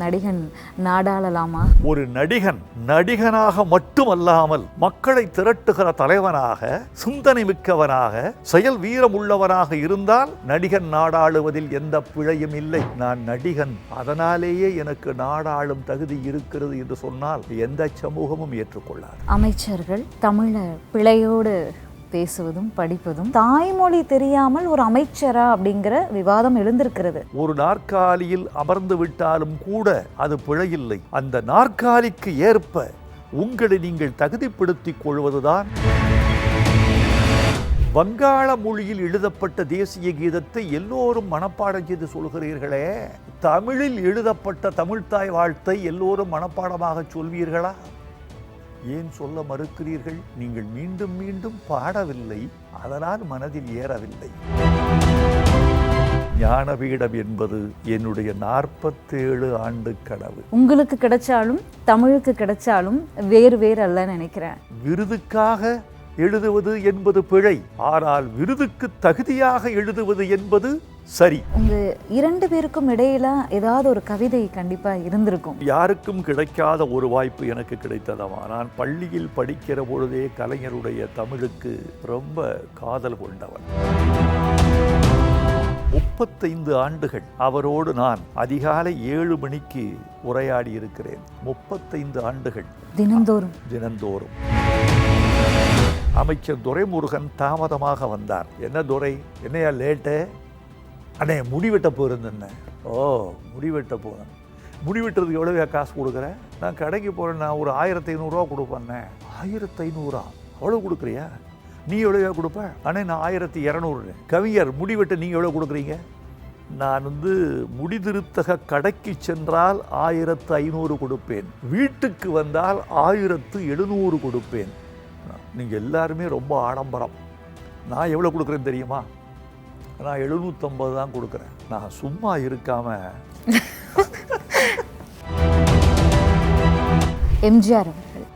நடிகன் நாடாளலாமா? ஒரு நடிகன் நடிகனாக மட்டுமல்லாமல் மக்களை திரட்டுகிற தலைவனாக, சிந்தனை மிக்கவனாக, செயல் வீரம் உள்ளவனாக இருந்தால் நடிகன் நாடாளுவதில் எந்த பிழையும் இல்லை. நான் நடிகன், அதனாலேயே எனக்கு நாடாளும் தகுதி இருக்கிறது என்று சொன்னால் எந்த சமூகமும் ஏற்றுக்கொள்ளாது. அமைச்சர்கள் தமிழை பிழையோடு பேசுவதும் படிப்பதும், தாய்மொழி தெரியாமல் ஒரு அமைச்சரா அப்படிங்கிற விவாதம் எழுந்திருக்கிறது. ஒரு நாற்காலியில் அமர்ந்து விட்டாலும் கூட அது பிழையில்லை. அந்த நாற்காலிக்கு ஏற்ப உங்களை நீங்கள் தகுதிப்படுத்திக் கொள்வதுதான். வங்காள மொழியில் எழுதப்பட்ட தேசிய கீதத்தை எல்லோரும் மனப்பாடம் செய்து சொல்கிறீர்களே, தமிழில் எழுதப்பட்ட தமிழ்த்தாய் வாழ்த்தை எல்லோரும் மனப்பாடமாக சொல்வீர்களா? ஏன் சொல்ல மறுக்கிறீர்கள்? நீங்கள் மீண்டும் மீண்டும் பாடவில்லை, அதனால் மனதில் ஏறவில்லை. ஞானபீடம் என்பது என்னுடைய 47 ஆண்டு கனவு. உங்களுக்கு கிடைச்சாலும் தமிழுக்கு கிடைச்சாலும் வேறு வேறு அல்ல நினைக்கிறேன். விருதுக்காக எழுதுவது என்பது பிழை, ஆனால் விருதுக்கு தகுதியாக எழுதுவது என்பது சரி. உங்க 2 பேருக்கும் இடையில ஏதாவது ஒரு கவிதை கண்டிப்பா இருந்திருக்கும். யாருக்கும் கிடைக்காத ஒரு வாய்ப்பு எனக்கு கிடைத்ததமா. நான் பள்ளியில் படிக்கிற பொழுதே கலைஞருடைய தமிழுக்கு ரொம்ப காதல் கொண்டவன். 35 ஆண்டுகள் அவரோடு நான் அதிகாலை 7 மணிக்கு உரையாடி இருக்கிறேன். 35 ஆண்டுகள் தினந்தோறும். அமைச்சர் துரைமுருகன் தாமதமாக வந்தார். என்ன துரை, என்னையா லேட்டு? அண்ணே முடிவெட்ட போயிருந்தேன். ஓ, முடிவெட்ட போகிறேன். முடிவெட்டுறதுக்கு எவ்வளோ காசு கொடுக்குறேன்? நான் கடைக்கு போகிறேன், நான் ஒரு 1500 கொடுப்பேண்ணே. 1500? அவ்வளோ கொடுக்குறியா? நீ எவ்வளோ கொடுப்ப? அண்ணே நான் 1200. கவிஞர் முடிவெட்ட நீங்கள் எவ்வளோ கொடுக்குறீங்க? நான் முடிதிருத்தக கடைக்கு சென்றால் 1500 கொடுப்பேன், வீட்டுக்கு வந்தால் 1700 கொடுப்பேன். நீங்கள் எல்லாருமே ரொம்ப ஆடம்பரம். நான் எவ்வளோ கொடுக்குறேன்னு தெரியுமா? நான் 750 தான் கொடுக்குறேன். நான் சும்மா இருக்காம எம்ஜிஆர் அவர்கள்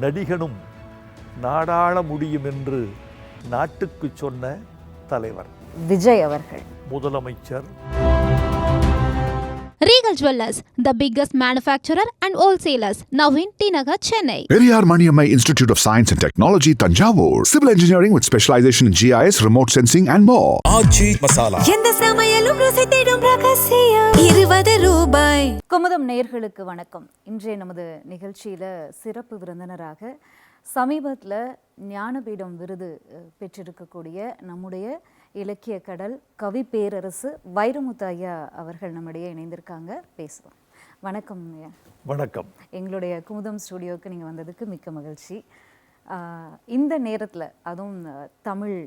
நடிகனும் நாடாள முடியும் என்று நாட்டுக்கு சொன்ன தலைவர். விஜய் அவர்கள் முதலமைச்சர். Regal Jewellers, the biggest manufacturer and wholesalers, now in T Nagar, Chennai. Periyar Maniammai Institute of Science and Technology, Tanjavur. Civil engineering with specialization in GIS, remote sensing and more. ஆச்சி மசாலா. எந்த சமையலும் ருசி தேடும் ரகசியம். 20 ரூபாய். குமுதம் நேயர்களுக்கு வணக்கம். இன்றைய நமது நிகழ்ச்சியில சிறப்பு விருந்தினராக சமீபத்தில் ஞானபீடம் விருது பெற்றிருக்கக்கூடிய நம்முடைய இலக்கிய கடல், கவி பேரரசு வைரமுத்து ஐயா அவர்கள் நம்முடைய இணைந்திருக்காங்க. பேசுவோம். வணக்கம் ஐயா. வணக்கம். எங்களுடைய குமுதம் ஸ்டுடியோவுக்கு நீங்கள் வந்ததுக்கு மிக்க மகிழ்ச்சி. இந்த நேரத்தில் அதுவும் தமிழ்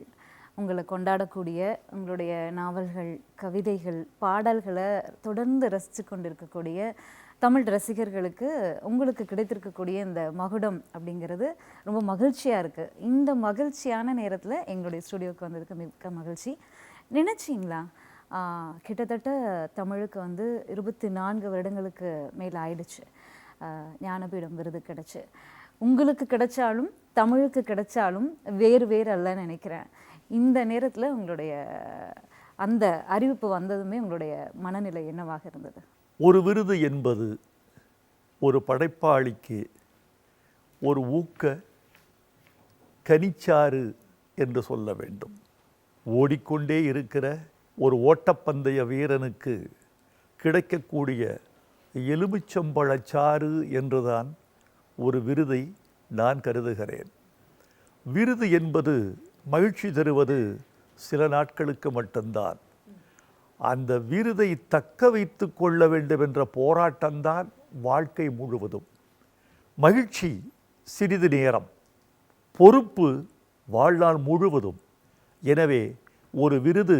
உங்களை கொண்டாடக்கூடிய உங்களுடைய நாவல்கள், கவிதைகள், பாடல்களை தொடர்ந்து ரசித்து கொண்டிருக்கக்கூடிய தமிழ் ரசிகர்களுக்கு உங்களுக்கு கிடைத்திருக்கக்கூடிய இந்த மகுடம் அப்படிங்கிறது ரொம்ப மகிழ்ச்சியாக இருக்குது. இந்த மகிழ்ச்சியான நேரத்தில் எங்களுடைய ஸ்டுடியோவுக்கு வந்ததுக்கு மிக்க மகிழ்ச்சி. நினச்சிங்களா கிட்டத்தட்ட தமிழுக்கு 24 வருடங்களுக்கு மேலே ஆயிடுச்சு ஞானபீடம் விருது கிடச்சி. உங்களுக்கு கிடைச்சாலும் தமிழுக்கு கிடைச்சாலும் வேறு வேறு அல்ல நினைக்கிறேன். இந்த நேரத்தில் உங்களுடைய அந்த அறிவிப்பு வந்ததுமே உங்களுடைய மனநிலை என்னவாக இருந்தது? ஒரு விருது என்பது ஒரு படைப்பாளிக்கு ஒரு ஊக்க கனிச்சாறு என்று சொல்ல வேண்டும். ஓடிக்கொண்டே இருக்கிற ஒரு ஓட்டப்பந்தய வீரனுக்கு கிடைக்கக்கூடிய எலுமிச்சம்பழச்சாறு என்றுதான் ஒரு விருதை நான் கருதுகிறேன். விருது என்பது மகிழ்ச்சி தருவது சில நாட்களுக்கு மட்டும்தான். அந்த விருதை தக்க வைத்து கொள்ள வேண்டும் என்ற போராட்டம்தான் வாழ்க்கை முழுவதும். மகிழ்ச்சி சிறிது நேரம், பொறுப்பு வாழ்நாள் முழுவதும். எனவே ஒரு விருது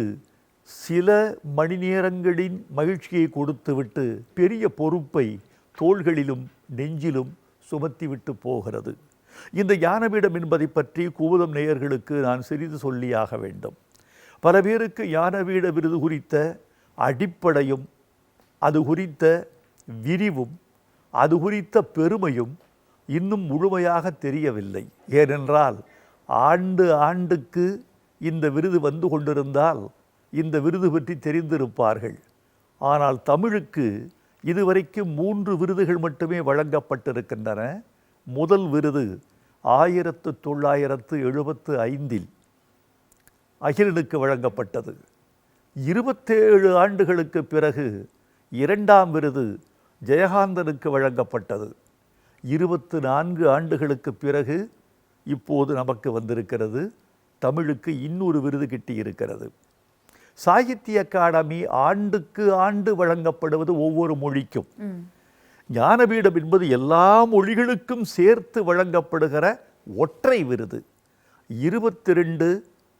சில மணி நேரங்களின் மகிழ்ச்சியை கொடுத்துவிட்டு பெரிய பொறுப்பை தோள்களிலும் நெஞ்சிலும் சுமத்திவிட்டு போகிறது. இந்த ஞானபீடம் என்பதை பற்றி குமுதம் நேயர்களுக்கு நான் சிறிது சொல்லியாக வேண்டும். பல பேருக்கு ஞானபீட விருது குறித்த அடிப்படையும், அது குறித்த விரிவும், அது குறித்த பெருமையும் இன்னும் முழுமையாக தெரியவில்லை. ஏனென்றால் ஆண்டுக்கு இந்த விருது வந்து கொண்டிருந்தால் இந்த விருது பற்றி தெரிந்திருப்பார்கள். ஆனால் தமிழுக்கு இதுவரைக்கும் 3 விருதுகள் மட்டுமே வழங்கப்பட்டிருக்கின்றன. முதல் விருது 1975 அகிலனுக்கு வழங்கப்பட்டது. 27 ஆண்டுகளுக்கு பிறகு 2ஆம் விருது ஜெயகாந்தனுக்கு வழங்கப்பட்டது. 24 ஆண்டுகளுக்கு பிறகு இப்போது நமக்கு வந்திருக்கிறது. தமிழுக்கு இன்னொரு விருது கிட்டியிருக்கிறது. சாகித்ய அகாடமி ஆண்டுக்கு ஆண்டு வழங்கப்படுவது ஒவ்வொரு மொழிக்கும். ஞானபீடம் என்பது எல்லா மொழிகளுக்கும் சேர்த்து வழங்கப்படுகிற ஒற்றை விருது. 22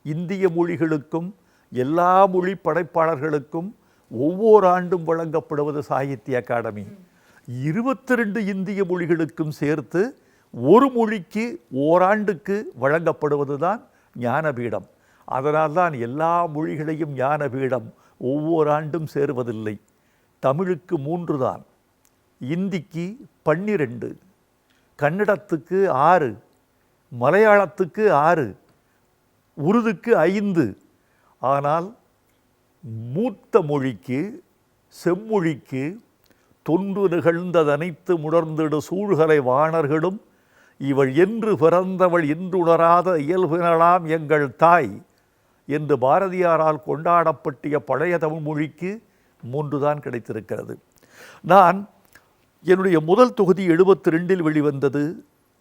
இந்திய மொழிகளுக்கும் எல்லா மொழி படைப்பாளர்களுக்கும் ஒவ்வொரு ஆண்டும் வழங்கப்படுவது சாகித்ய அகாடமி. 22 இந்திய மொழிகளுக்கும் சேர்த்து ஒரு மொழிக்கு ஓராண்டுக்கு வழங்கப்படுவது தான் ஞானபீடம். அதனால்தான் எல்லா மொழிகளையும் ஞானபீடம் ஒவ்வொரு ஆண்டும் சேருவதில்லை. தமிழுக்கு 3 தான், இந்திக்கு 12, கன்னடத்துக்கு 6, மலையாளத்துக்கு 6, உருதுக்கு 5. ஆனால் மூத்த மொழிக்கு செம்மொழிக்கு தொன்று நிகழ்ந்ததனைத்து முடர்ந்திடு சூழ்கலை வாணர்களும் இவள் என்று பிறந்தவள் என்றுணராத இயல்பினலாம் எங்கள் தாய் என்று பாரதியாரால் கொண்டாடப்பட்டிய பழைய தமிழ் மொழிக்கு 3 தான் கிடைத்திருக்கிறது. நான் என்னுடைய முதல் தொகுதி 72 வெளிவந்தது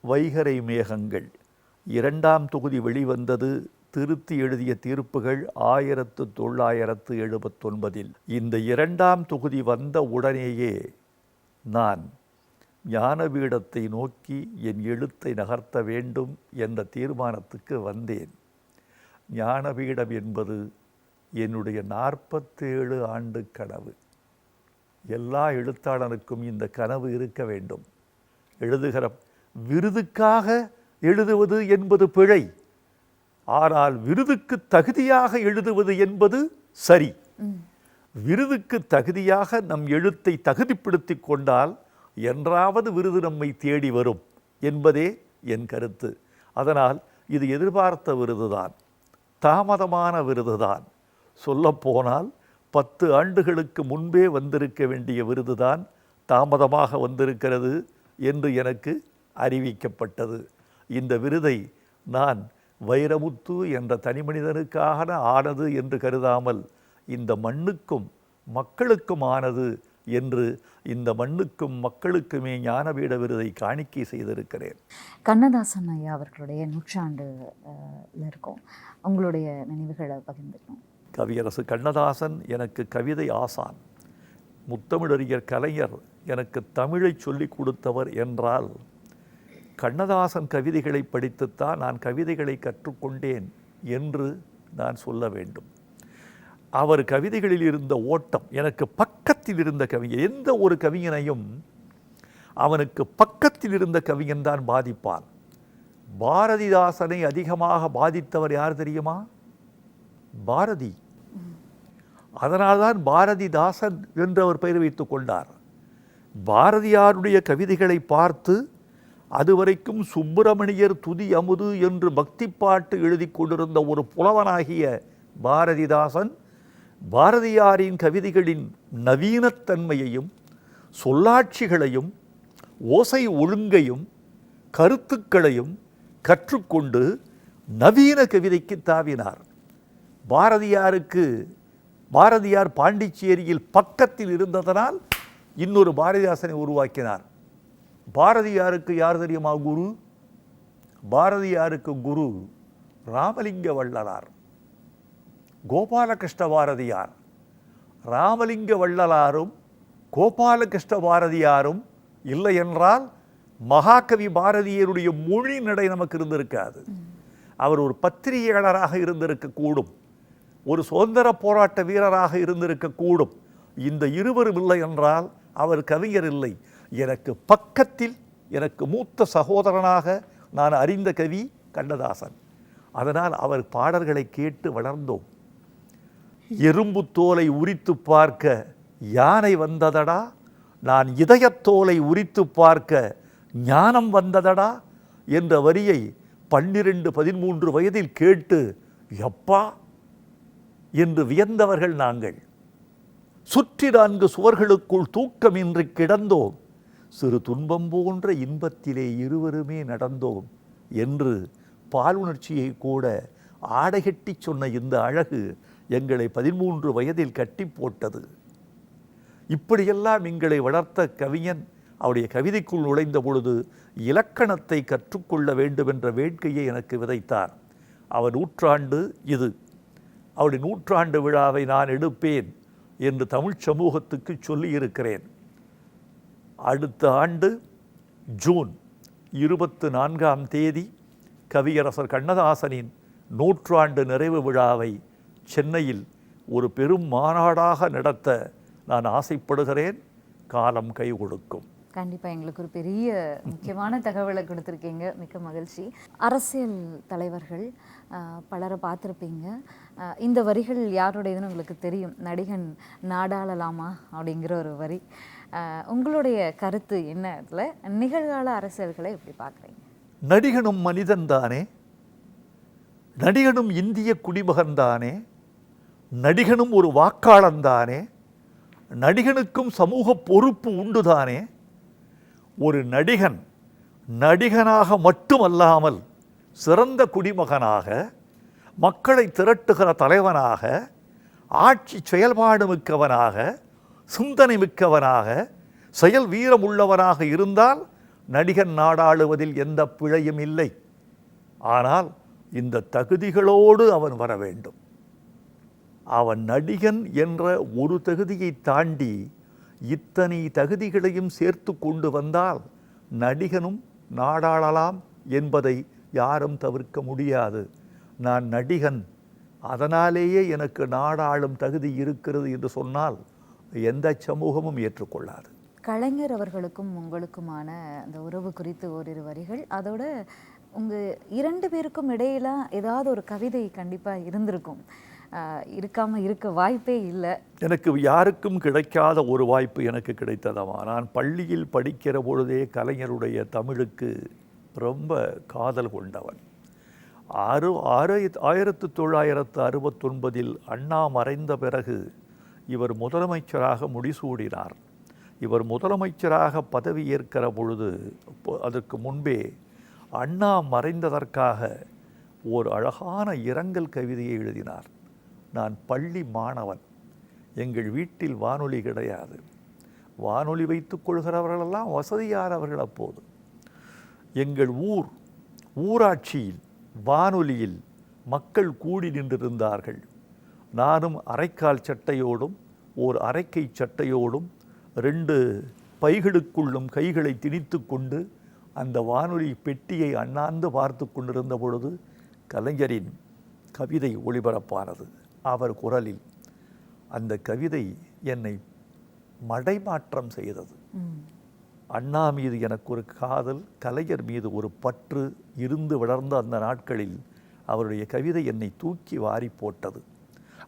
வைகறை மேகங்கள். 2ஆம் தொகுதி வெளிவந்தது திருத்தி எழுதிய தீர்ப்புகள் 1979. இந்த 2ஆம் தொகுதி வந்த உடனேயே நான் ஞானபீடத்தை நோக்கி என் எழுத்தை நகர்த்த வேண்டும் என்ற தீர்மானத்துக்கு வந்தேன். ஞானபீடம் என்பது என்னுடைய 47 ஆண்டு கனவு. எல்லா எழுத்தாளனுக்கும் இந்த கனவு இருக்க வேண்டும். எழுதுகிற விருதுக்காக எழுதுவது என்பது பிழை. ஆனால் விருதுக்கு தகுதியாக எழுதுவது என்பது சரி. விருதுக்கு தகுதியாக நம் எழுத்தை தகுதிப்படுத்தி கொண்டால் என்றாவது விருது நம்மை தேடி வரும் என்பதே என் கருத்து. அதனால் இது எதிர்பார்த்த விருதுதான், தாமதமான விருதுதான். சொல்லப்போனால் 10 ஆண்டுகளுக்கு முன்பே வந்திருக்க வேண்டிய விருதுதான் தாமதமாக வந்திருக்கிறது என்று எனக்கு அறிவிக்கப்பட்டது. இந்த விருதை நான் வைரமுத்து என்ற தனிமனிதனுக்காக ஆனது என்று கருதாமல் இந்த மண்ணுக்கும் மக்களுக்கும் ஆனது என்று இந்த மண்ணுக்கும் மக்களுக்குமே ஞானபீட விருதை காணிக்கை செய்திருக்கிறேன். கண்ணதாசன் ஐயா அவர்களுடைய 100ஆண்டு இருக்கும், உங்களுடைய நினைவுகளை பகிர்ந்துக்கணும். கவியரசு கண்ணதாசன் எனக்கு கவிதை ஆசான். முத்தமிழறிஞர் கலைஞர் எனக்கு தமிழை சொல்லிக் கொடுத்தவர் என்றால் கண்ணதாசன் கவிதைகளை படித்துத்தான் நான் கவிதைகளை கற்றுக்கொண்டேன் என்று நான் சொல்ல வேண்டும். அவர் கவிதைகளில் இருந்த ஓட்டம், எனக்கு பக்கத்தில் இருந்த கவிஞர், எந்த ஒரு கவிஞனையும் அவனுக்கு பக்கத்தில் இருந்த கவிஞன் தான் பாதிப்பான். பாரதிதாசனை அதிகமாக பாதித்தவர் யார் தெரியுமா? பாரதி. அதனால்தான் பாரதிதாசன் என்று அவர் பெயர் வைத்துக் கொண்டார். பாரதியாருடைய கவிதைகளை பார்த்து அதுவரைக்கும் சுப்பிரமணியர் துதி அமுது என்று பக்தி பாட்டு எழுதி கொண்டிருந்த ஒரு புலவனாகிய பாரதிதாசன் பாரதியாரின் கவிதைகளின் நவீனத்தன்மையையும் சொல்லாட்சிகளையும் ஓசை ஒழுங்கையும் கருத்துக்களையும் கற்றுக்கொண்டு நவீன கவிதைக்கு தாவினார். பாரதியார் பாண்டிச்சேரியில் பக்கத்தில் இருந்ததனால் இன்னொரு பாரதிதாசனை உருவாக்கினார். பாரதியாருக்கு யார் தெரியுமா குரு? பாரதியாருக்கு குரு ராமலிங்க வள்ளலார், கோபாலகிருஷ்ண பாரதியார். ராமலிங்க வள்ளலாரும் கோபாலகிருஷ்ண பாரதியாரும் இல்லை என்றால் மகாகவி பாரதியருடைய மொழி நடை நமக்கு இருந்திருக்காது. அவர் ஒரு பத்திரிகையாளராக இருந்திருக்கக்கூடும், ஒரு சுதந்திர போராட்ட வீரராக இருந்திருக்கக்கூடும். இந்த இருவரும் இல்லை என்றால் அவர் கவிஞர் இல்லை. எனக்கு பக்கத்தில் எனக்கு மூத்த சகோதரனாக நான் அறிந்த கவி கண்ணதாசன். அதனால் அவர் பாடல்களை கேட்டு வளர்ந்தோம். எறும்பு தோலை உரித்து பார்க்க யானை வந்ததடா, நான் இதயத்தோலை உரித்து பார்க்க ஞானம் வந்ததடா என்ற வரியை 12-13 வயதில் கேட்டு எப்பா என்று வியந்தவர்கள் நாங்கள். சுற்றி 4 சுவர்களுக்குள் தூக்கமின்றி கிடந்தோம், சிறு துன்பம் போன்ற இன்பத்திலே இருவருமே நடந்தோம் என்று பாலுணர்ச்சியை கூட ஆடைகட்டி சொன்ன இந்த அழகு எங்களை 13 வயதில் கட்டி போட்டது. இப்படியெல்லாம் எங்களை வளர்த்த கவிஞன் அவருடைய கவிதைக்குள் நுழைந்த பொழுது இலக்கணத்தை கற்றுக்கொள்ள வேண்டும் என்ற வேட்கையை எனக்கு விதைத்தார். அவர் நூற்றாண்டு இது, அவருடைய நூற்றாண்டு விழாவை நான் எடுப்பேன் என்று தமிழ் சமூகத்துக்கு சொல்லியிருக்கிறேன். அடுத்த ஆண்டு ஜூன் 24ஆம் தேதி கவியரசர் கண்ணதாசனின் நூற்றாண்டு நிறைவு விழாவை சென்னையில் ஒரு பெரும் மாநாடாக நடத்த நான் ஆசைப்படுகிறேன். காலம் கை கொடுக்கும். கண்டிப்பாக எங்களுக்கு ஒரு பெரிய முக்கியமான தகவலை கொடுத்துருக்கீங்க, மிக்க மகிழ்ச்சி. அரசியல் தலைவர்கள் பலரை பார்த்துருப்பீங்க. இந்த வரிகள் யாருடையதுன்னு உங்களுக்கு தெரியும், நடிகன் நாடாளலாமா அப்படிங்கிற ஒரு வரி. உங்களுடைய கருத்து என்ன? அதில் நிகழ்கால அரசியல்களை எப்படி பார்க்குறீங்க? நடிகனும் மனிதன்தானே, நடிகனும் இந்திய குடிமகன்தானே, நடிகனும் ஒரு வாக்காளன்தானே, நடிகனுக்கும் சமூக பொறுப்பு உண்டுதானே. ஒரு நடிகன் நடிகனாக மட்டுமல்லாமல் சிறந்த குடிமகனாக, மக்களை திரட்டுகிற தலைவனாக, ஆட்சி செயல்பாடு மிக்கவனாக, சிந்தனை மிக்கவனாக, செயல் வீரம் உள்ளவனாக இருந்தால் நடிகன் நாடாளுவதில் எந்த பிழையும் இல்லை. ஆனால் இந்த தகுதிகளோடு அவன் வர வேண்டும். அவன் நடிகன் என்ற ஒரு தகுதியை தாண்டி இத்தனை தகுதிகளையும் சேர்த்து கொண்டு வந்தால் நடிகனும் நாடாளலாம் என்பதை யாரும் தவிர்க்க முடியாது. நான் நடிகன், அதனாலேயே எனக்கு நாடாளும் தகுதி இருக்கிறது என்று சொன்னால் எந்த சமூகமும் ஏற்றுக்கொள்ளாது. கலைஞர் அவர்களுக்கும் உங்களுக்குமான அந்த உறவு குறித்து ஓரிரு வரிகள், அதோட உங்கள் 2 பேருக்கும் இடையில ஏதாவது ஒரு கவிதை கண்டிப்பாக இருந்திருக்கும், இருக்காமல் இருக்க வாய்ப்பே இல்லை. எனக்கு யாருக்கும் கிடைக்காத ஒரு வாய்ப்பு எனக்கு கிடைத்ததம்மா. நான் பள்ளியில் படிக்கிற பொழுதே கலைஞருடைய தமிழுக்கு ரொம்ப காதல் கொண்டவன். 1969 அண்ணா மறைந்த பிறகு இவர் முதலமைச்சராக முடிசூடினார். இவர் முதலமைச்சராக பதவி ஏற்கிற பொழுது அதற்கு முன்பே அண்ணா மறைந்ததற்காக ஒரு அழகான இரங்கல் கவிதையை எழுதினார். நான் பள்ளி மாணவன், எங்கள் வீட்டில் வானொலி கிடையாது, வானொலி வைத்துக் கொள்கிறவர்களெல்லாம் வசதியானவர்கள். அப்போது எங்கள் ஊராட்சியில் வானொலியில் மக்கள் கூடி நின்றிருந்தார்கள். நானும் அரைக்கால் சட்டையோடும் ஓர் அரைக்கை சட்டையோடும் 2 பைகளுக்குள்ளும் கைகளை திணித்து கொண்டு அந்த வானொலி பெட்டியை அண்ணாந்து பார்த்து கொண்டிருந்த பொழுது கலைஞரின் கவிதை ஒளிபரப்பானது. அவர் குரலில் அந்த கவிதை என்னை மடைமாற்றம் செய்தது. அண்ணா மீது எனக்கு ஒரு காதல், கலைஞர் மீது ஒரு பற்று இருந்து வளர்ந்த அந்த நாட்களில் அவருடைய கவிதை என்னை தூக்கி வாரி போட்டது.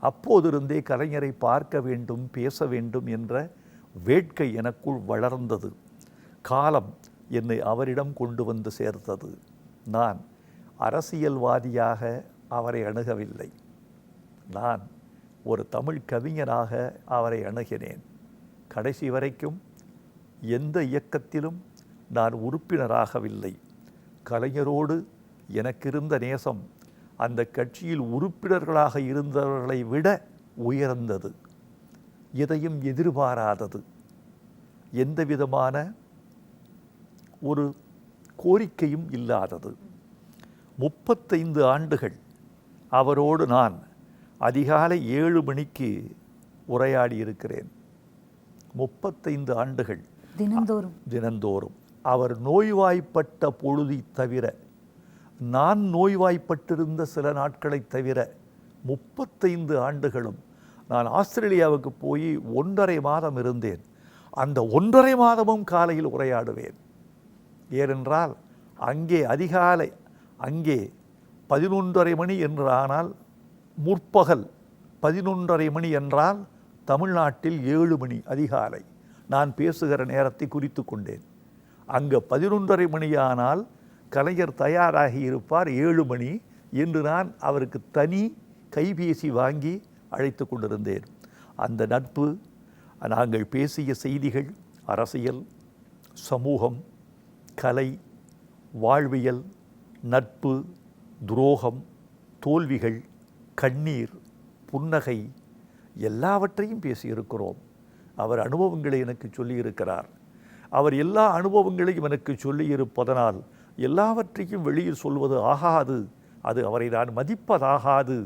அப்போதிருந்தே கலைஞரை பார்க்க வேண்டும், பேச வேண்டும் என்ற வேட்கை எனக்குள் வளர்ந்தது. காலம் என்னை அவரிடம் கொண்டு வந்து சேர்த்தது. நான் அரசியல்வாதியாக அவரை அணுகவில்லை, நான் ஒரு தமிழ் கவிஞனாக அவரை அணுகினேன். கடைசி வரைக்கும் எந்த இயக்கத்திலும் நான் உறுப்பினராகவில்லை. கலைஞரோடு எனக்கிருந்த நேசம் அந்த கட்சியில் உறுப்பினர்களாக இருந்தவர்களை விட உயர்ந்தது, எதையும் எதிர்பாராதது, எந்த விதமான ஒரு கோரிக்கையும் இல்லாதது. 35 ஆண்டுகள் அவரோடு நான் அதிகாலை 7 மணிக்கு உரையாடி இருக்கிறேன். 35 ஆண்டுகள் தினந்தோறும். அவர் நோய்வாய்ப்பட்ட பொழுதை தவிர, நான் நோய்வாய்ப்பட்டிருந்த சில நாட்களை தவிர 35 ஆண்டுகளும் நான் ஆஸ்திரேலியாவுக்கு போய் 1.5 மாதம் இருந்தேன். அந்த 1.5 மாதமும் காலையில் உரையாடுவேன். ஏனென்றால் அங்கே அதிகாலை, அங்கே 11:30 மணி என்று ஆனால் முற்பகல், 11:30 மணி என்றால் தமிழ்நாட்டில் 7 மணி அதிகாலை. நான் பேசுகிற நேரத்தை குறித்து கொண்டேன். அங்கே 11:30 மணியானால் கலைஞர் தயாராகி இருப்பார் 7 மணி என்று நான் அவருக்கு தனி கைபேசி வாங்கி அழைத்து கொண்டிருந்தேன். அந்த நட்பு, நாங்கள் பேசிய செய்திகள் அரசியல், சமூகம், கலை, வாழ்வியல், நட்பு, துரோகம், தோல்விகள், கண்ணீர், புன்னகை எல்லாவற்றையும் பேசியிருக்கிறோம். அவர் அனுபவங்களை எனக்கு சொல்லியிருக்கிறார். அவர் எல்லா அனுபவங்களையும் எனக்கு சொல்லியிருப்பதனால் எல்லாவற்றையும் வெளியில் சொல்வது ஆகாது, அது அவரை நான் மதிப்பதாகாது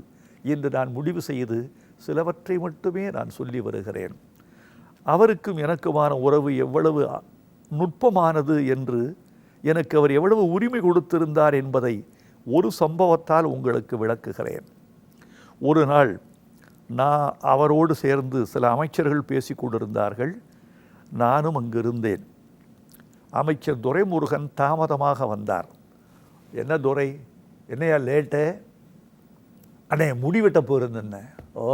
என்று நான் முடிவு செய்து சிலவற்றை மட்டுமே நான் சொல்லி வருகிறேன். அவருக்கும் எனக்குமான உறவு எவ்வளவு நுட்பமானது என்று, எனக்கு அவர் எவ்வளவு உரிமை கொடுத்திருந்தார் என்பதை ஒரு சம்பவத்தால் உங்களுக்கு விளக்குகிறேன். ஒரு நாள் நான் அவரோடு சேர்ந்து சில அமைச்சர்கள் பேசி கொண்டிருந்தார்கள். நானும் அங்கு இருந்தேன். அமைச்சர் துரைமுருகன் தாமதமாக வந்தார். என்ன துரை, என்னையா லேட்டு? அண்ணே முடிவெட்ட போயிருந்தேன். ஓ,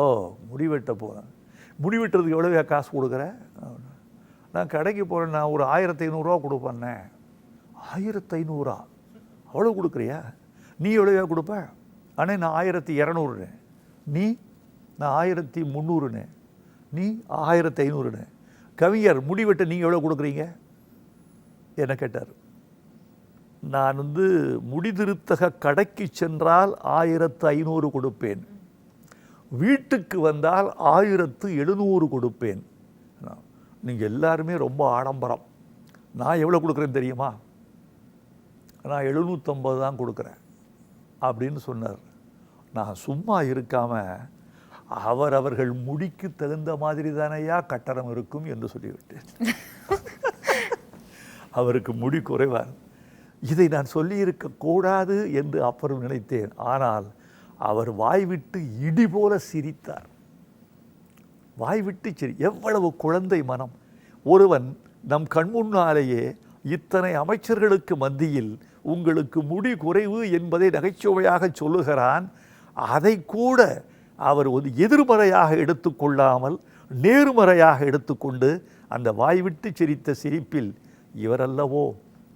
முடிவெட்ட போகிறேன். முடிவெட்டுறதுக்கு எவ்வளோவா காசு கொடுக்குறேன்? நான் கடைக்கு போகிறேன், நான் ஒரு 1500 கொடுப்பேன்னே. 1500? அவ்வளோ கொடுக்குறியா? நீ எவ்வளோவா கொடுப்ப? அண்ணே நான் 1200. நீ? நான் 1300. நீ 1500. கவிஞர் முடிவெட்ட நீங்கள் எவ்வளோ கொடுக்குறீங்க என்ன கேட்டார். நான் முடிதிருத்தக கடைக்கு சென்றால் 1500 கொடுப்பேன், வீட்டுக்கு வந்தால் 1700 கொடுப்பேன். நீங்கள் எல்லாருமே ரொம்ப ஆடம்பரம். நான் எவ்வளோ கொடுக்குறேன்னு தெரியுமா? நான் 750 தான் கொடுக்குறேன் அப்படின்னு சொன்னார். நான் சும்மா இருக்காமல், அவர்கள் முடிக்கு தகுந்த மாதிரி தானையா கட்டணம் இருக்கும் என்று சொல்லிவிட்டேன். அவருக்கு முடி குறைவார். இதை நான் சொல்லியிருக்கக்கூடாது என்று அப்புறம் நினைத்தேன். ஆனால் அவர் வாய்விட்டு இடி போல சிரித்தார். வாய்விட்டு எவ்வளவு குழந்தை மனம்! ஒருவன் நம் கண்முன்னாலேயே இத்தனை அமைச்சர்களுக்கு மத்தியில் உங்களுக்கு முடி குறைவு என்பதை நகைச்சுவையாக சொல்லுகிறான். அதை கூட அவர் ஒரு எதிர்மறையாக எடுத்துக்கொள்ளாமல் நேர்மறையாக எடுத்துக்கொண்டு அந்த வாய்விட்டு சிரித்த சிரிப்பில், இவரல்லவோ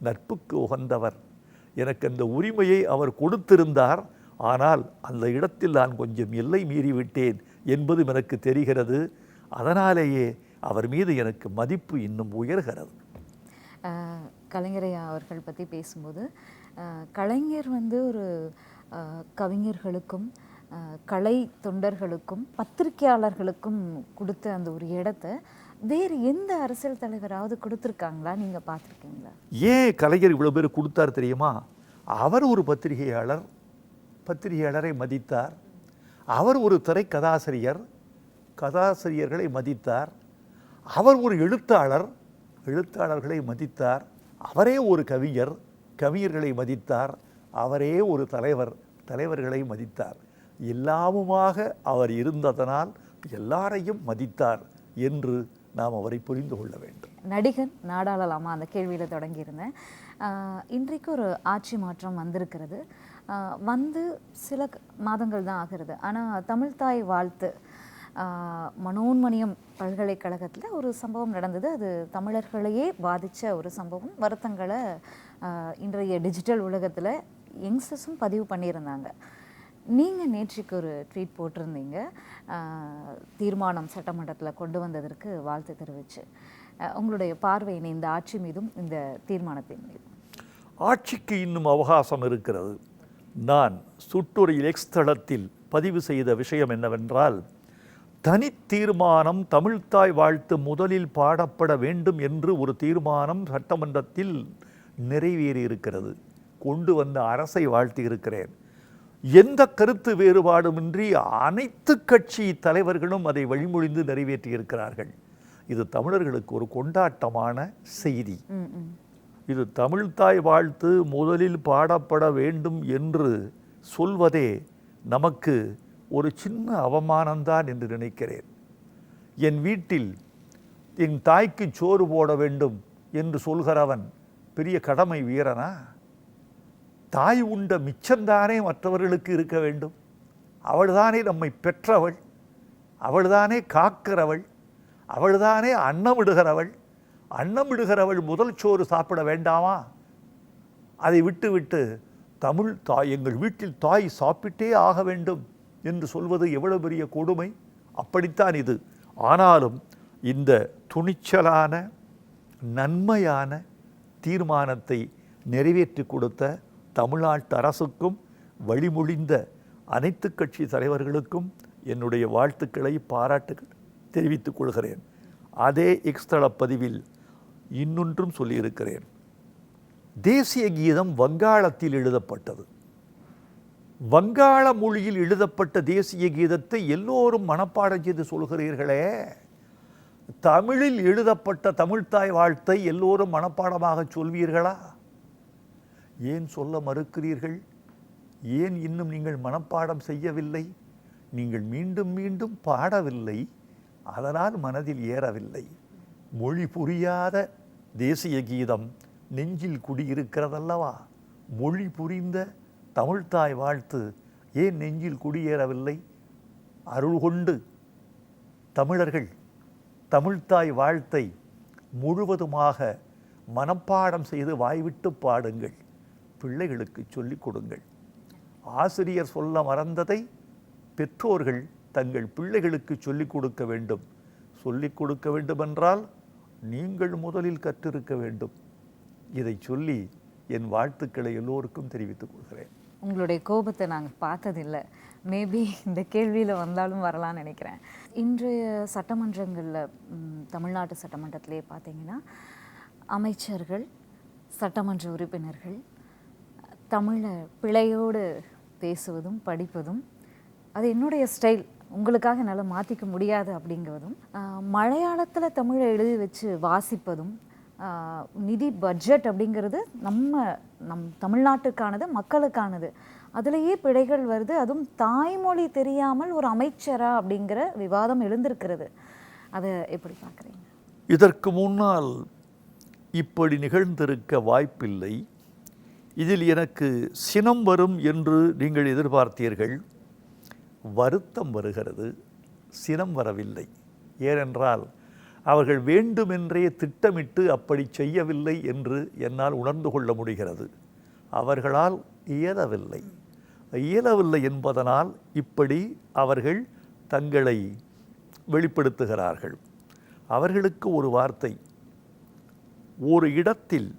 நட்புக்கு உகந்தவர், எனக்கு அந்த உரிமையை அவர் கொடுத்திருந்தார், ஆனால் அந்த இடத்தில் நான் கொஞ்சம் எல்லை மீறிவிட்டேன் என்பது எனக்கு தெரிகிறது. அதனாலேயே அவர் மீது எனக்கு மதிப்பு இன்னும் உயர்கிறது. கலைஞரையா அவர்கள் பற்றி பேசும்போது, கலைஞர் ஒரு கவிஞர்களுக்கும் கலை தொண்டர்களுக்கும் பத்திரிகையாளர்களுக்கும் கொடுத்த அந்த ஒரு இடத்தை வேறு எந்த அரசியல் தலைவராவது கொடுத்துருக்காங்களா? நீங்கள் பார்த்துருக்கீங்களா? ஏன் கலைஞர் இவ்வளோ பேர் கொடுத்தார் தெரியுமா? அவர் ஒரு பத்திரிகையாளர், பத்திரிகையாளரை மதித்தார். அவர் ஒரு திரைக்கதாசிரியர், கதாசிரியர்களை மதித்தார். அவர் ஒரு எழுத்தாளர், எழுத்தாளர்களை மதித்தார். அவரே ஒரு கவிஞர், கவிஞர்களை மதித்தார். அவரே ஒரு தலைவர், தலைவர்களை மதித்தார். எல்லாமுமாக அவர் இருந்ததனால் எல்லாரையும் மதித்தார் என்று நாம் அவரை புரிந்து கொள்ள வேண்டும். நடிகன் நாடாளலாமா அந்த கேள்வியில் தொடங்கியிருந்தேன். இன்றைக்கு ஒரு ஆட்சி மாற்றம் வந்திருக்கிறது. சில மாதங்கள் தான் ஆகிறது. ஆனால் தமிழ்தாய் வாழ்த்து மனோன்மணியம் பல்கலைக்கழகத்தில் ஒரு சம்பவம் நடந்தது. அது தமிழர்களையே பாதித்த ஒரு சம்பவம். வருத்தங்களை இன்றைய டிஜிட்டல் உலகத்தில் யங்ஸ்டர்ஸும் பதிவு பண்ணியிருந்தாங்க. நீங்கள் நேற்றுக்கு ஒரு ட்வீட் போட்டிருந்தீங்க, தீர்மானம் சட்டமன்றத்தில் கொண்டு வந்ததற்கு வாழ்த்து தெரிவித்து. உங்களுடைய பார்வையினை இந்த ஆட்சி மீதும் இந்த தீர்மானத்தின் மீதும்? ஆட்சிக்கு இன்னும் அவகாசம் இருக்கிறது. நான் சுட்டுரையில் எக்ஸ் தளத்தில் பதிவு செய்த விஷயம் என்னவென்றால், தனி தீர்மானம் தமிழ்தாய் வாழ்த்து முதலில் பாடப்பட வேண்டும் என்று ஒரு தீர்மானம் சட்டமன்றத்தில் நிறைவேறியிருக்கிறது. கொண்டு வந்த அரசை வாழ்த்தி இருக்கிறேன். எந்த கருத்து வேறுபாடுமின்றி அனைத்து கட்சி தலைவர்களும் அதை வழிமொழிந்து நிறைவேற்றியிருக்கிறார்கள். இது தமிழர்களுக்கு ஒரு கொண்டாட்டமான செய்தி. இது தமிழ்தாய் வாழ்த்து முதலில் பாடப்பட வேண்டும் என்று சொல்வதே நமக்கு ஒரு சின்ன அவமானம்தான் என்று நினைக்கிறேன். என் வீட்டில் என் தாய்க்கு சோறு போட வேண்டும் என்று சொல்கிறவன் பெரிய கடமை வீரனா? தாய் உண்ட மிச்சந்தானே மற்றவர்களுக்கு இருக்க வேண்டும். அவள்தானே நம்மை பெற்றவள், அவள்தானே காக்கிறவள், அவள்தானே அன்னமிடுகிறவள். அன்னமிடுகிறவள் முதல் சோறு சாப்பிட வேண்டாமா? அதை விட்டு தமிழ் தாய், எங்கள் வீட்டில் தாய் சாப்பிட்டே ஆக வேண்டும் என்று சொல்வது எவ்வளவு பெரிய கொடுமை! அப்படித்தான் இது. ஆனாலும் இந்த துணிச்சலான நன்மையான தீர்மானத்தை நிறைவேற்றி கொடுத்த தமிழ்நாட்டு அரசுக்கும் வழிமொழிந்த அனைத்து கட்சி தலைவர்களுக்கும் என்னுடைய வாழ்த்துக்களை பாராட்டுகள் தெரிவித்துக் கொள்கிறேன். அதே எக்ஸ்தல பதிவில் இன்னொன்றும் சொல்லியிருக்கிறேன். தேசிய கீதம் வங்காளத்தில் எழுதப்பட்டது. வங்காள மொழியில் எழுதப்பட்ட தேசிய கீதத்தை எல்லோரும் மனப்பாடம் செய்து சொல்கிறீர்களே, தமிழில் எழுதப்பட்ட தமிழ்த்தாய் வாழ்த்தை எல்லோரும் மனப்பாடமாக சொல்வீர்களா? ஏன் சொல்ல மறுக்கிறீர்கள்? ஏன் இன்னும் நீங்கள் மனப்பாடம் செய்யவில்லை? நீங்கள் மீண்டும் மீண்டும் பாடவில்லை, அதனால் மனதில் ஏறவில்லை. மொழி புரியாத தேசிய கீதம் நெஞ்சில் குடியிருக்கிறதல்லவா? மொழி புரிந்த தமிழ்த்தாய் வாழ்த்து ஏன் நெஞ்சில் குடியேறவில்லை? அருள் கொண்டு தமிழர்கள் தமிழ்த்தாய் வாழ்த்தை முழுவதுமாக மனப்பாடம் செய்து வாய்விட்டு பாடுங்கள். பிள்ளைகளுக்கு சொல்லிக் கொடுங்கள். ஆசிரியர் சொல்ல மறந்ததை பெற்றோர்கள் தங்கள் பிள்ளைகளுக்கு சொல்லிக் கொடுக்க வேண்டும். சொல்லிக் கொடுக்க வேண்டுமென்றால் நீங்கள் முதலில் கற்றிருக்க வேண்டும். இதை சொல்லி என் வாழ்த்துக்களை எல்லோருக்கும் தெரிவித்துக் கொள்கிறேன். உங்களுடைய கோபத்தை நாங்கள் பார்த்ததில்லை. மேபி இந்த கேள்வியில் வந்தாலும் வரலான்னு நினைக்கிறேன். இன்றைய சட்டமன்றங்களில் தமிழ்நாட்டு சட்டமன்றத்திலே பார்த்தீங்கன்னா அமைச்சர்கள், சட்டமன்ற உறுப்பினர்கள் தமிழை பிழையோடு பேசுவதும் படிப்பதும், அது என்னுடைய ஸ்டைல், உங்களுக்காக என்னால் மாற்றிக்க முடியாது அப்படிங்கிறதும், மலையாளத்தில் தமிழை எழுதி வச்சு வாசிப்பதும், நிதி பட்ஜெட் அப்படிங்கிறது நம் தமிழ்நாட்டுக்கானது, மக்களுக்கானது, அதுலேயே பிழைகள் வருது. அதுவும் தாய்மொழி தெரியாமல் ஒரு அமைச்சரா அப்படிங்கிற விவாதம் எழுந்திருக்கிறது. அதை எப்படி பார்க்குறீங்க? இதற்கு முன்னால் இப்படி நிகழ்ந்திருக்க வாய்ப்பில்லை. இதில் எனக்கு சினம் வரும் என்று நீங்கள் எதிர்பார்த்தீர்கள். வருத்தம் வருகிறது, சினம் வரவில்லை. ஏனென்றால் அவர்கள் வேண்டுமென்றே திட்டமிட்டு அப்படி செய்யவில்லை என்று என்னால் உணர்ந்து கொள்ள முடிகிறது. அவர்களால் இயலவில்லை. இயலவில்லை என்பதனால் இப்படி அவர்கள் தங்களை வெளிப்படுத்துகிறார்கள். அவர்களுக்கு ஒரு வார்த்தை, ஒரு இடத்தில்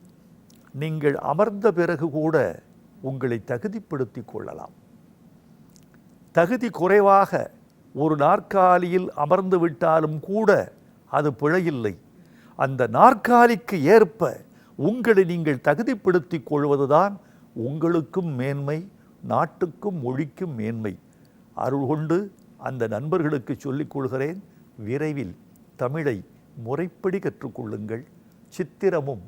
நீங்கள் அமர்ந்த பிறகு கூட உங்களை தகுதிப்படுத்திக் கொள்ளலாம். தகுதி குறைவாக ஒரு நாற்காலியில் அமர்ந்து விட்டாலும் கூட அது பிழையில்லை. அந்த நாற்காலிக்கு ஏற்ப உங்களை நீங்கள் தகுதிப்படுத்திக் கொள்வதுதான் உங்களுக்கும் மேன்மை, நாட்டுக்கும் மொழிக்கும் மேன்மை. அருள் கொண்டு அந்த நண்பர்களுக்கு சொல்லிக் கொள்கிறேன், விரைவில் தமிழை முறைப்படி கற்றுக்கொள்ளுங்கள். சித்திரமும்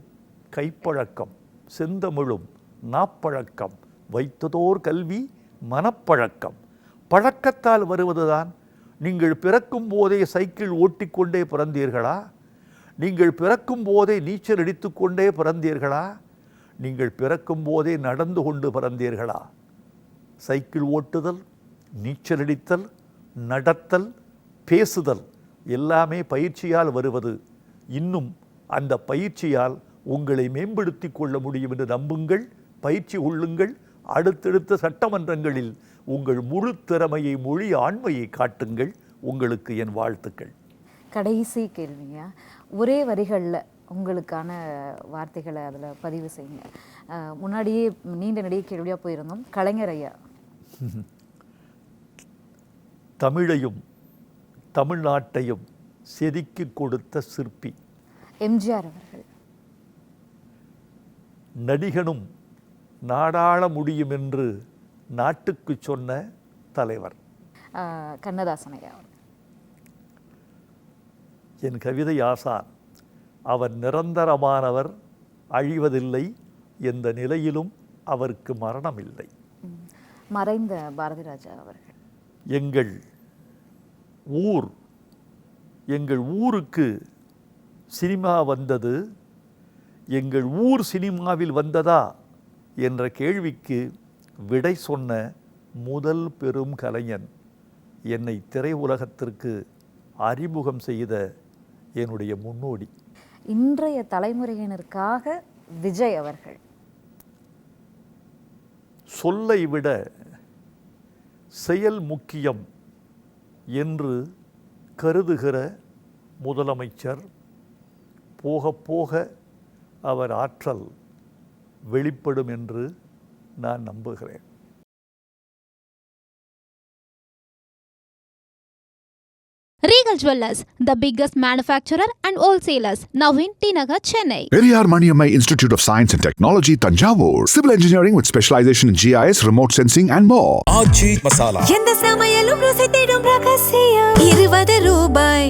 கைப்பழக்கம், செந்தமிழும் நாப்பழக்கம், வைத்ததோர் கல்வி மனப்பழக்கம். பழக்கத்தால் வருவதுதான். நீங்கள் பிறக்கும் போதே சைக்கிள் ஓட்டிக்கொண்டே பிறந்தீர்களா? நீங்கள் பிறக்கும் போதே நீச்சல் அடித்துக்கொண்டே பிறந்தீர்களா? நீங்கள் பிறக்கும் போதே நடந்து கொண்டு பிறந்தீர்களா? சைக்கிள் ஓட்டுதல், நீச்சல் அடித்தல், நடத்தல், பேசுதல் எல்லாமே பயிற்சியால் வருவது. இன்னும் அந்த பயிற்சியால் உங்களை மேம்படுத்தி கொள்ள முடியும் என்று நம்புங்கள், பயிற்சி கொள்ளுங்கள். அடுத்தடுத்த சட்டமன்றங்களில் உங்கள் முழு திறமையை, மொழி ஆண்மையை காட்டுங்கள். உங்களுக்கு என் வாழ்த்துக்கள். கடைசி கேள்விங்க, ஒரே வரிகளில் உங்களுக்கான வார்த்தைகளை அதில் பதிவு செய்யுங்க. முன்னாடியே நீண்ட நெடிய கேள்வியாக போயிருந்தோம். கலைஞர் ஐயா, தமிழையும் தமிழ்நாட்டையும் செதுக்கி கொடுத்த சிற்பி. எம்ஜிஆர் அவர்கள், நடிகனும் நாடாள முடியும் என்று நாட்டுக்கு சொன்ன தலைவர். கண்ணதாசன் ஐயா, என் கவிதை ஆசான். அவர் நிரந்தரமானவர், அழிவதில்லை. எந்த நிலையிலும் அவருக்கு மரணம் இல்லை. மறைந்த பாரதி ராஜா அவர்கள். எங்கள் ஊருக்கு சினிமா வந்தது, எங்கள் ஊர் சினிமாவில் வந்ததா என்ற கேள்விக்கு விடை சொன்ன முதல் பெரும் கலைஞன். என்னை திரையுலகத்திற்கு அறிமுகம் செய்த என்னுடைய முன்னோடி. இன்றைய தலைமுறையினருக்காக விஜய் அவர்கள். சொல்லை விட செயல் முக்கியம் என்று கருதுகிற முதலமைச்சர் போக போக அவர் ஆற்றல் வெளிப்படும் என்று நான் நம்புகிறேன். Regal Jewellers, the biggest manufacturer and wholesalers, now in T Nagar, Chennai. Periyar Maniammai Institute of Science and Technology, Tanjavur. Civil engineering with specialization in GIS, remote sensing and more. ஆச்சி மசாலா எந்த சமையலும் ருசி தேடும் ரகசியம் 20 ரூபாய்